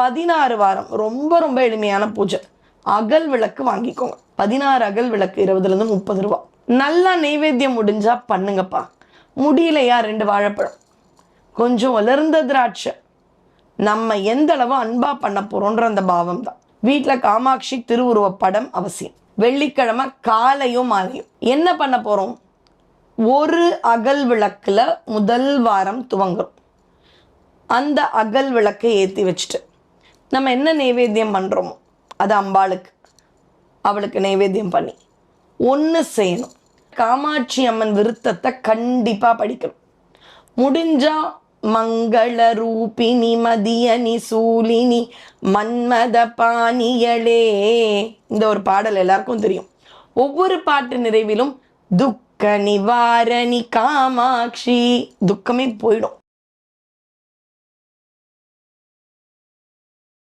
16 வாரம் ரொம்ப ரொம்ப எளிமையான பூஜை. அகல் விளக்கு வாங்கிக்கோங்க. 16 அகல் விளக்கு 20லேருந்து 30 ரூபா. நல்லா நெய்வேத்தியம் முடிஞ்சா பண்ணுங்கப்பா. முடியலையா 2 வாழைப்பழம், கொஞ்சம் வளர்ந்த திராட்சை. நம்ம எந்த அளவு அன்பா பண்ண போறோன்ற அந்த பாவம் தான். வீட்டில் காமாட்சி திருவுருவ படம் அவசியம். வெள்ளிக்கிழமை காலையும் மாலையும் என்ன பண்ண போறோம்? ஒரு அகல் விளக்குல முதல் வாரம் துவங்குறோம். அந்த அகல் விளக்கை ஏற்றி வச்சுட்டு நம்ம என்ன நைவேத்தியம் பண்ணுறோமோ அது அம்பாளுக்கு, அவளுக்கு நைவேத்தியம் பண்ணி ஒன்று செய்யணும். காமாட்சி அம்மன் விருத்தத்தை கண்டிப்பாக படிக்கணும். முடிஞ்சா மங்கள ரூபினி மதியனி சூலினி மன்மத பாணியளே, இந்த ஒரு பாடல் எல்லாருக்கும் தெரியும். ஒவ்வொரு பாட்டு நிறைவிலும் துக்க நிவாரணி காமாட்சி, துக்கமே போயிடும்.